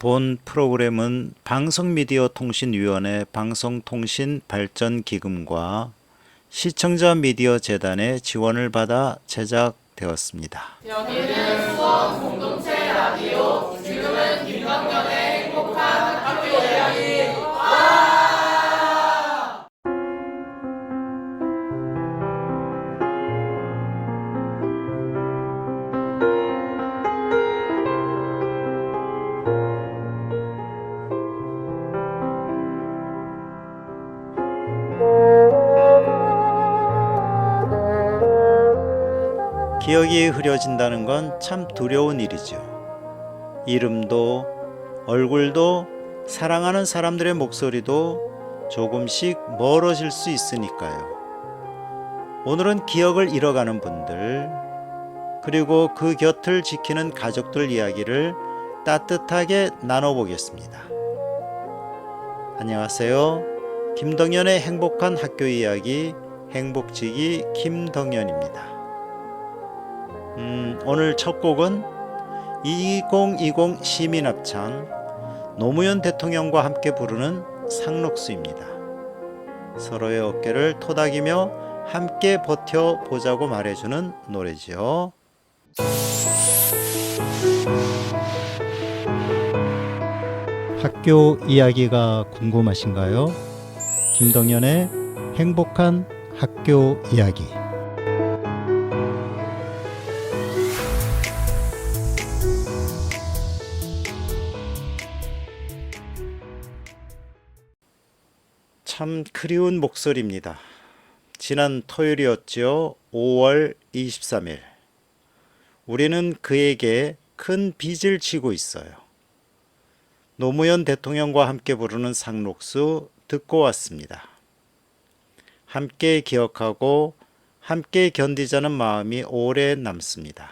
본 프로그램은 방송미디어통신위원회 방송통신발전기금과 시청자 미디어 재단의 지원을 받아 제작되었습니다. 여기는 수원 공동체 라디오. 지금은 김덕년의 행복한 학교 이야기. 기억이 흐려진다는 건 참 두려운 일이죠. 이름도 얼굴도 사랑하는 사람들의 목소리도 조금씩 멀어질 수 있으니까요. 오늘은 기억을 잃어가는 분들, 그리고 그 곁을 지키는 가족들 이야기를 따뜻하게 나눠보겠습니다. 안녕하세요. 김덕년의 행복한 학교 이야기, 행복지기 김덕년입니다. 오늘 첫 곡은 2020 시민합창 노무현 대통령과 함께 부르는 상록수입니다. 서로의 어깨를 토닥이며 함께 버텨보자고 말해주는 노래죠. 학교 이야기가 궁금하신가요? 김덕년의 행복한 학교 이야기. 참 그리운 목소리입니다. 지난 토요일이었죠. 5월 23일. 우리는 그에게 큰 빚을 지고 있어요. 노무현 대통령과 함께 부르는 상록수 듣고 왔습니다. 함께 기억하고 함께 견디자는 마음이 오래 남습니다.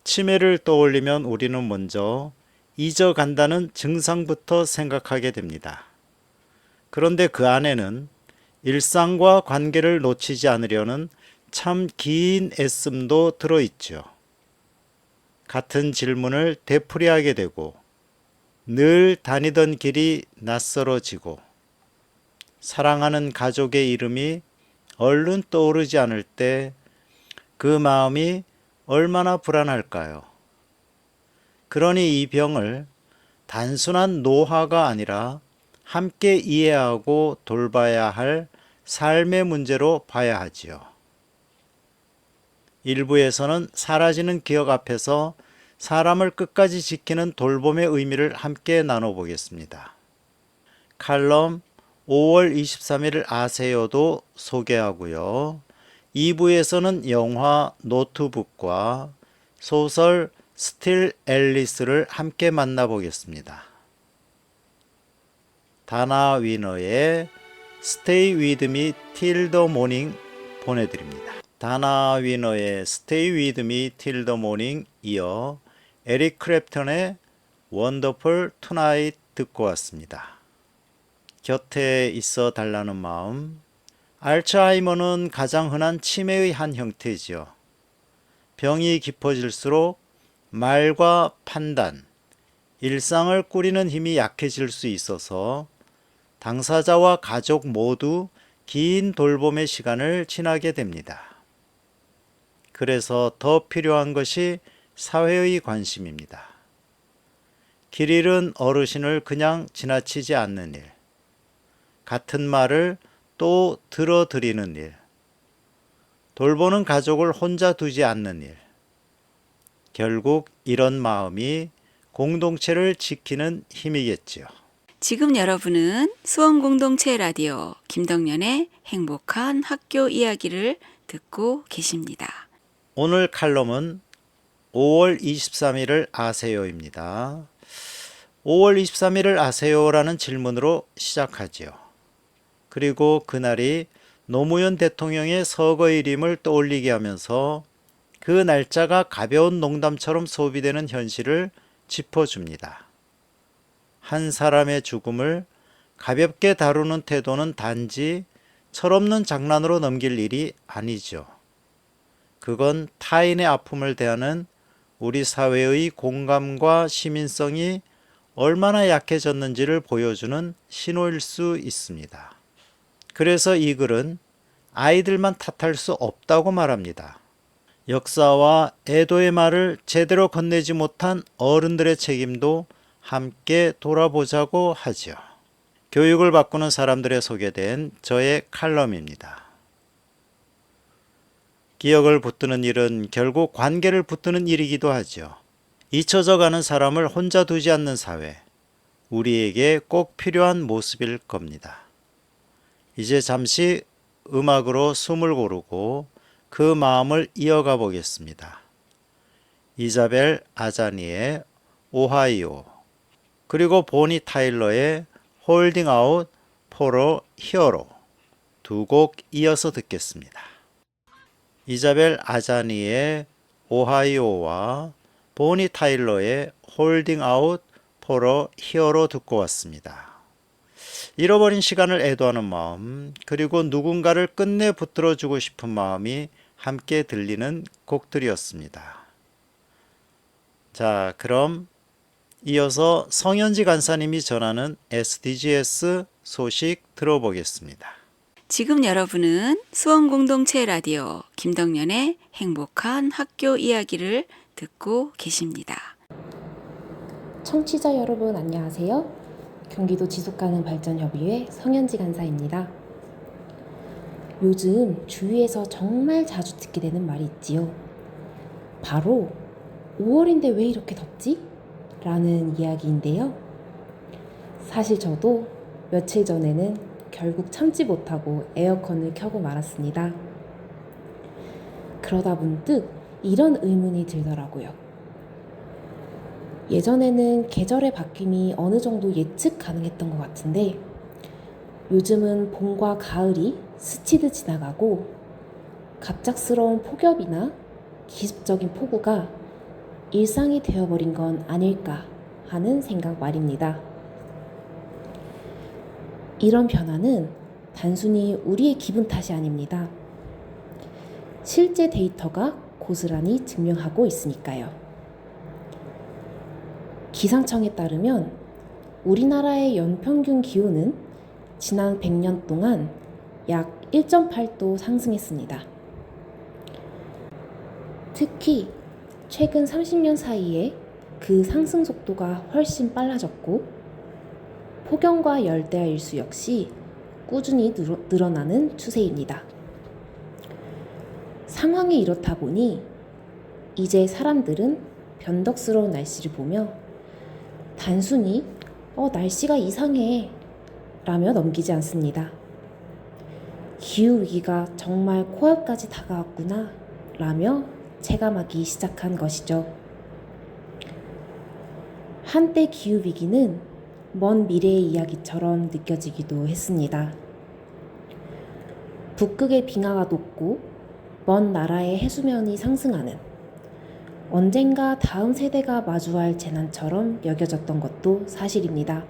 치매를 떠올리면 우리는 먼저 잊어간다는 증상부터 생각하게 됩니다. 그런데 그 안에는 일상과 관계를 놓치지 않으려는 참 긴 애씀도 들어있죠. 같은 질문을 되풀이하게 되고 늘 다니던 길이 낯설어지고 사랑하는 가족의 이름이 얼른 떠오르지 않을 때 그 마음이 얼마나 불안할까요? 그러니 이 병을 단순한 노화가 아니라 함께 이해하고 돌봐야 할 삶의 문제로 봐야 하지요. 일부에서는 사라지는 기억 앞에서 사람을 끝까지 지키는 돌봄의 의미를 함께 나눠보겠습니다. 칼럼 5월 23일 아세요도 소개하고요. 2부에서는 영화 노트북과 소설 스틸 앨리스를 함께 만나보겠습니다. 다나 위너의 Stay With Me Till the Morning 보내드립니다. 다나 위너의 Stay With Me Till the Morning 이어 에릭 크랩턴의 Wonderful Tonight 듣고 왔습니다. 곁에 있어 달라는 마음. 알츠하이머는 가장 흔한 치매의 한 형태지요. 병이 깊어질수록 말과 판단, 일상을 꾸리는 힘이 약해질 수 있어서 당사자와 가족 모두 긴 돌봄의 시간을 지나게 됩니다. 그래서 더 필요한 것이 사회의 관심입니다. 길 잃은 어르신을 그냥 지나치지 않는 일, 같은 말을 또 들어드리는 일, 돌보는 가족을 혼자 두지 않는 일, 결국 이런 마음이 공동체를 지키는 힘이겠지요. 지금 여러분은 수원공동체 라디오 김덕년의 행복한 학교 이야기를 듣고 계십니다. 오늘 칼럼은 5월 23일을 아세요입니다. 5월 23일을 아세요라는 질문으로 시작하지요. 그리고 그날이 노무현 대통령의 서거일임을 떠올리게 하면서 그 날짜가 가벼운 농담처럼 소비되는 현실을 짚어줍니다. 한 사람의 죽음을 가볍게 다루는 태도는 단지 철없는 장난으로 넘길 일이 아니죠. 그건 타인의 아픔을 대하는 우리 사회의 공감과 시민성이 얼마나 약해졌는지를 보여주는 신호일 수 있습니다. 그래서 이 글은 아이들만 탓할 수 없다고 말합니다. 역사와 애도의 말을 제대로 건네지 못한 어른들의 책임도 함께 돌아보자고 하지요. 교육을 바꾸는 사람들에 소개된 저의 칼럼입니다. 기억을 붙드는 일은 결국 관계를 붙드는 일이기도 하죠. 잊혀져 가는 사람을 혼자 두지 않는 사회, 우리에게 꼭 필요한 모습일 겁니다. 이제 잠시 음악으로 숨을 고르고 그 마음을 이어가 보겠습니다. 이자벨 아자니의 오하이오, 그리고 보니 타일러의 홀딩 아웃 포러 히어로 두 곡 이어서 듣겠습니다. 이자벨 아자니의 오하이오와 보니 타일러의 홀딩 아웃 포러 히어로 듣고 왔습니다. 잃어버린 시간을 애도하는 마음, 그리고 누군가를 끝내 붙들어주고 싶은 마음이 함께 들리는 곡들이었습니다. 자, 그럼 이어서 성현지 간사님이 전하는 SDGs 소식 들어보겠습니다. 지금 여러분은 수원공동체 라디오 김덕년의 행복한 학교 이야기를 듣고 계십니다. 청취자 여러분 안녕하세요. 경기도 지속가능발전협의회 성현지 간사입니다. 요즘 주위에서 정말 자주 듣게 되는 말이 있지요. 바로 5월인데 왜 이렇게 덥지? 라는 이야기인데요. 사실 저도 며칠 전에는 결국 참지 못하고 에어컨을 켜고 말았습니다. 그러다 문득 이런 의문이 들더라고요. 예전에는 계절의 바뀜이 어느 정도 예측 가능했던 것 같은데 요즘은 봄과 가을이 스치듯 지나가고 갑작스러운 폭염이나 기습적인 폭우가 일상이 되어버린 건 아닐까 하는 생각 말입니다. 이런 변화는 단순히 우리의 기분 탓이 아닙니다. 실제 데이터가 고스란히 증명하고 있으니까요. 기상청에 따르면 우리나라의 연평균 기온은 지난 100년 동안 약 1.8도 상승했습니다. 특히 최근 30년 사이에 그 상승 속도가 훨씬 빨라졌고 폭염과 열대야 일수 역시 꾸준히 늘어나는 추세입니다. 상황이 이렇다 보니 이제 사람들은 변덕스러운 날씨를 보며 단순히 날씨가 이상해 라며 넘기지 않습니다. 기후위기가 정말 코앞까지 다가왔구나 라며 체감하기 시작한 것이죠. 한때 기후위기는 먼 미래의 이야기처럼 느껴지기도 했습니다. 북극의 빙하가 녹고 먼 나라의 해수면이 상승하는 언젠가 다음 세대가 마주할 재난처럼 여겨졌던 것도 사실입니다.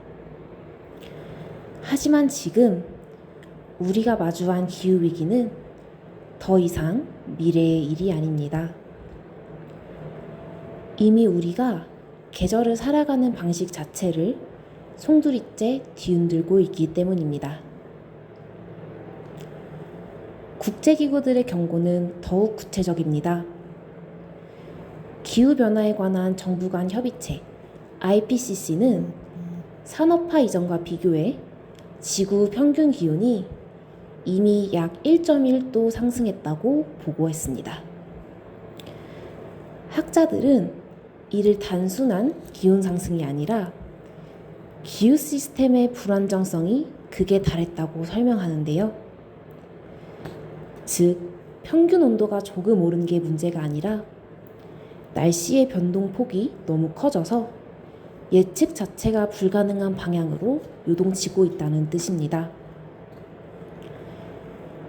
하지만 지금 우리가 마주한 기후위기는 더 이상 미래의 일이 아닙니다. 이미 우리가 계절을 살아가는 방식 자체를 송두리째 뒤흔들고 있기 때문입니다. 국제기구들의 경고는 더욱 구체적입니다. 기후변화에 관한 정부 간 협의체 IPCC는 산업화 이전과 비교해 지구 평균 기온이 이미 약 1.1도 상승했다고 보고했습니다. 학자들은 이를 단순한 기온 상승이 아니라 기후 시스템의 불안정성이 극에 달했다고 설명하는데요. 즉, 평균 온도가 조금 오른 게 문제가 아니라 날씨의 변동폭이 너무 커져서 예측 자체가 불가능한 방향으로 요동치고 있다는 뜻입니다.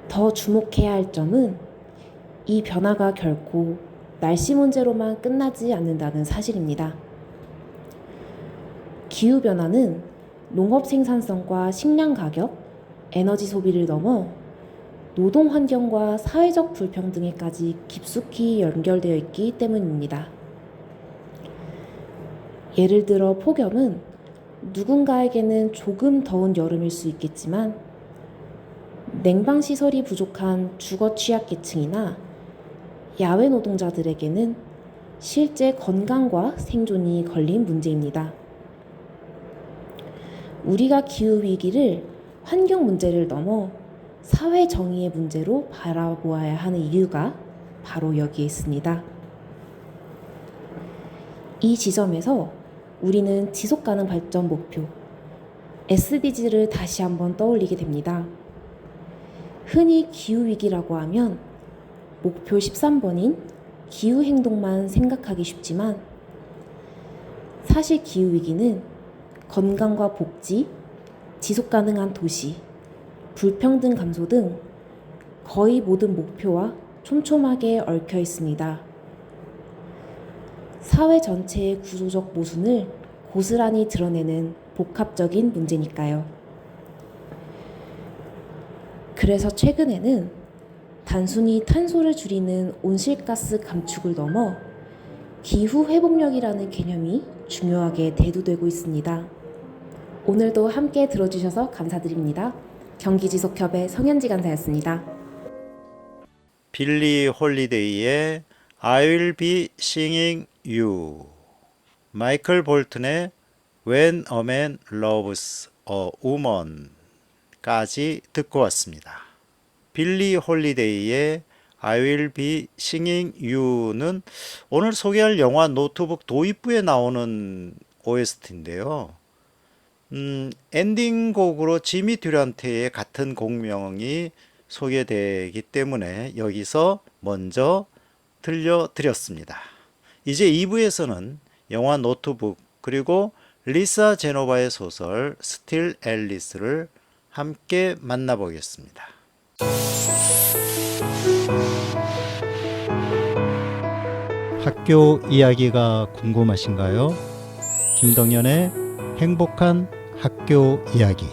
더 주목해야 할 점은 이 변화가 결코 날씨 문제로만 끝나지 않는다는 사실입니다. 기후변화는 농업 생산성과 식량 가격, 에너지 소비를 넘어 노동 환경과 사회적 불평등에까지 깊숙이 연결되어 있기 때문입니다. 예를 들어 폭염은 누군가에게는 조금 더운 여름일 수 있겠지만 냉방시설이 부족한 주거 취약계층이나 야외 노동자들에게는 실제 건강과 생존이 걸린 문제입니다. 우리가 기후위기를 환경 문제를 넘어 사회 정의의 문제로 바라보아야 하는 이유가 바로 여기에 있습니다. 이 지점에서 우리는 지속가능 발전 목표 SDG를 다시 한번 떠올리게 됩니다. 흔히 기후위기라고 하면 목표 13번인 기후행동만 생각하기 쉽지만 사실 기후위기는 건강과 복지, 지속가능한 도시, 불평등 감소 등 거의 모든 목표와 촘촘하게 얽혀 있습니다. 사회 전체의 구조적 모순을 고스란히 드러내는 복합적인 문제니까요. 그래서 최근에는 단순히 탄소를 줄이는 온실가스 감축을 넘어 기후 회복력이라는 개념이 중요하게 대두되고 있습니다. 오늘도 함께 들어주셔서 감사드립니다. 경기지속협의 성현지 간사였습니다. 빌리 홀리데이의 I will be singing you, 마이클 볼튼의 When a man loves a woman 까지 듣고 왔습니다. 빌리 홀리데이의 I will be singing you는 오늘 소개할 영화 노트북 도입부에 나오는 OST인데요. 엔딩 곡으로 지미 듀란트의 같은 곡명이 소개되기 때문에 여기서 먼저 들려드렸습니다. 이제 2부에서는 영화 노트북 그리고 리사 제노바의 소설 스틸 앨리스를 함께 만나보겠습니다. 학교 이야기가 궁금하신가요? 김동연의 행복한 학교 이야기.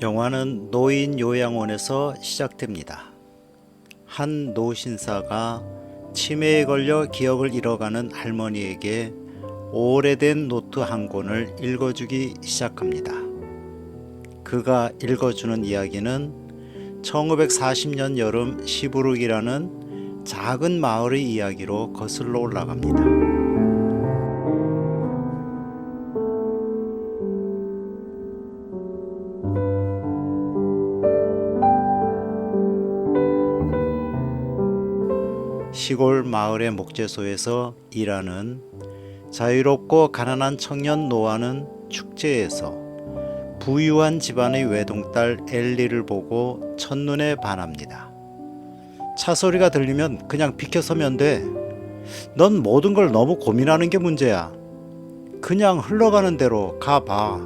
영화는 노인 요양원에서 시작됩니다. 한 노신사가 치매에 걸려 기억을 잃어가는 할머니에게 오래된 노트 한 권을 읽어주기 시작합니다. 그가 읽어주는 이야기는 1940년 여름 시부룩이라는 작은 마을의 이야기로 거슬러 올라갑니다. 시골 마을의 목재소에서 일하는 자유롭고 가난한 청년 노아는 축제에서 부유한 집안의 외동딸 엘리를 보고 첫눈에 반합니다. 차 소리가 들리면 그냥 비켜서면 돼. 넌 모든 걸 너무 고민하는 게 문제야. 그냥 흘러가는 대로 가봐.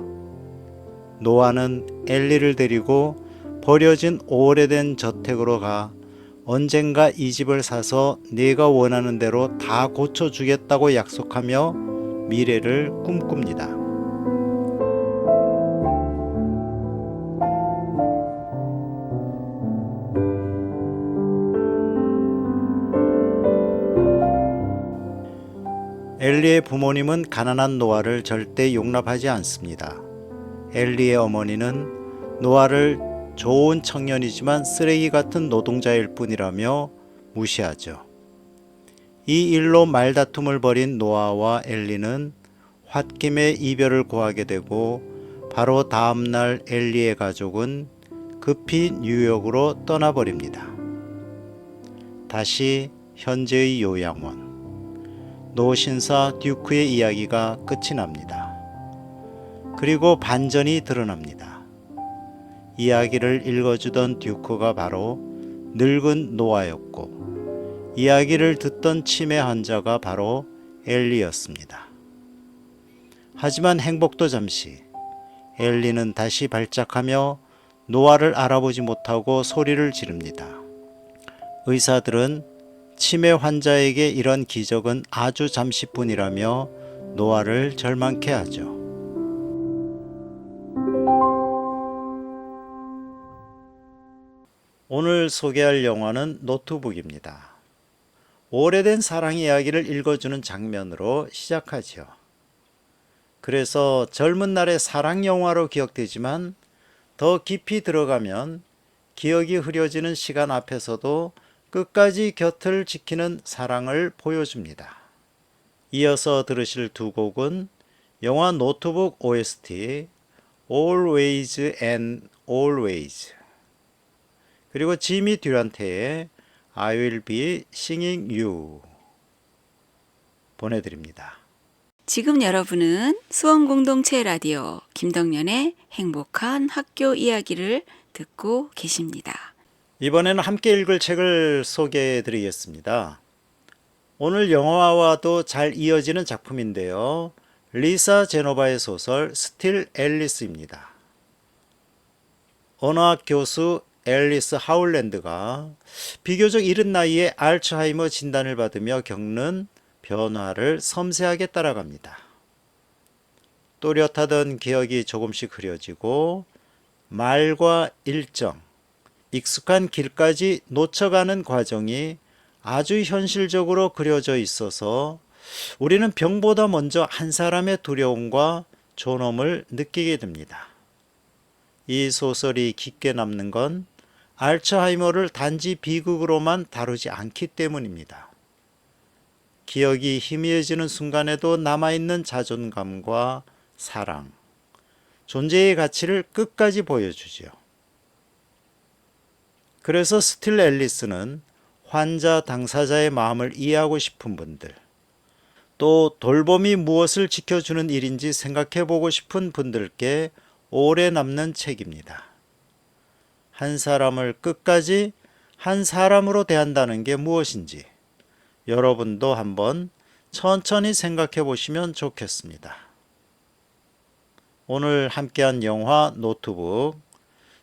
노아는 엘리를 데리고 버려진 오래된 저택으로 가 언젠가 이 집을 사서 네가 원하는 대로 다 고쳐주겠다고 약속하며 미래를 꿈꿉니다. 엘리의 부모님은 가난한 노아를 절대 용납하지 않습니다. 엘리의 어머니는 노아를 좋은 청년이지만 쓰레기 같은 노동자일 뿐이라며 무시하죠. 이 일로 말다툼을 벌인 노아와 엘리는 홧김에 이별을 고하게 되고 바로 다음 날 엘리의 가족은 급히 뉴욕으로 떠나버립니다. 다시 현재의 요양원. 노신사 듀크의 이야기가 끝이 납니다. 그리고 반전이 드러납니다. 이야기를 읽어주던 듀크가 바로 늙은 노아였고 이야기를 듣던 치매 환자가 바로 엘리였습니다. 하지만 행복도 잠시. 엘리는 다시 발작하며 노화를 알아보지 못하고 소리를 지릅니다. 의사들은 치매 환자에게 이런 기적은 아주 잠시뿐이라며 노화를 절망케 하죠. 오늘 소개할 영화는 노트북입니다. 오래된 사랑 이야기를 읽어주는 장면으로 시작하죠. 그래서 젊은 날의 사랑 영화로 기억되지만 더 깊이 들어가면 기억이 흐려지는 시간 앞에서도 끝까지 곁을 지키는 사랑을 보여줍니다. 이어서 들으실 두 곡은 영화 노트북 OST Always and Always, 그리고 지미 듀란트의 I will be singing you 보내드립니다. 지금 여러분은 수원공동체 라디오 김덕년의 행복한 학교 이야기를 듣고 계십니다. 이번에는 함께 읽을 책을 소개해 드리겠습니다. 오늘 영화와도 잘 이어지는 작품인데요. 리사 제노바의 소설 스틸 앨리스입니다. 언어학 교수 앨리스 하울랜드가 비교적 이른 나이에 알츠하이머 진단을 받으며 겪는 변화를 섬세하게 따라갑니다. 또렷하던 기억이 조금씩 흐려지고 말과 일정, 익숙한 길까지 놓쳐가는 과정이 아주 현실적으로 그려져 있어서 우리는 병보다 먼저 한 사람의 두려움과 존엄을 느끼게 됩니다. 이 소설이 깊게 남는 건 알츠하이머를 단지 비극으로만 다루지 않기 때문입니다. 기억이 희미해지는 순간에도 남아있는 자존감과 사랑, 존재의 가치를 끝까지 보여주지요. 그래서 스틸 앨리스는 환자 당사자의 마음을 이해하고 싶은 분들, 또 돌봄이 무엇을 지켜주는 일인지 생각해 보고 싶은 분들께 오래 남는 책입니다. 한 사람을 끝까지 한 사람으로 대한다는 게 무엇인지 여러분도 한번 천천히 생각해 보시면 좋겠습니다. 오늘 함께한 영화 노트북,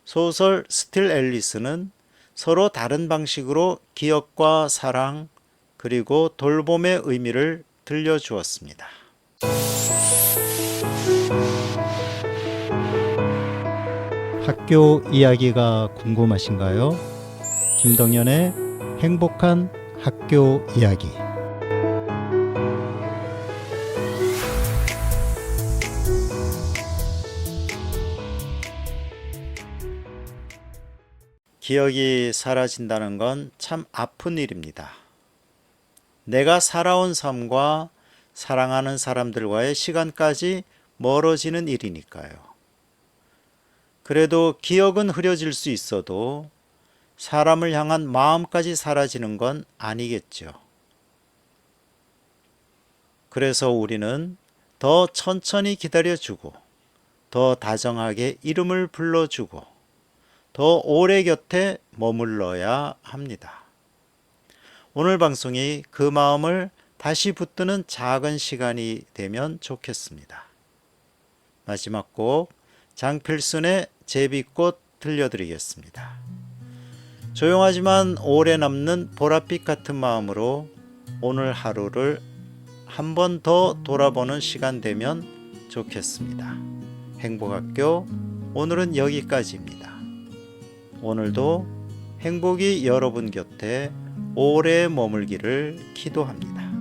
소설 스틸 앨리스는 서로 다른 방식으로 기억과 사랑 그리고 돌봄의 의미를 들려주었습니다. 학교 이야기가 궁금하신가요? 김덕년의 행복한 학교 이야기. 기억이 사라진다는 건 참 아픈 일입니다. 내가 살아온 삶과 사랑하는 사람들과의 시간까지 멀어지는 일이니까요. 그래도 기억은 흐려질 수 있어도 사람을 향한 마음까지 사라지는 건 아니겠죠. 그래서 우리는 더 천천히 기다려주고, 더 다정하게 이름을 불러주고, 더 오래 곁에 머물러야 합니다. 오늘 방송이 그 마음을 다시 붙드는 작은 시간이 되면 좋겠습니다. 마지막 곡 장필순의 제비꽃 들려드리겠습니다. 조용하지만 오래 남는 보랏빛 같은 마음으로 오늘 하루를 한 번 더 돌아보는 시간 되면 좋겠습니다. 행복학교 오늘은 여기까지입니다. 오늘도 행복이 여러분 곁에 오래 머물기를 기도합니다.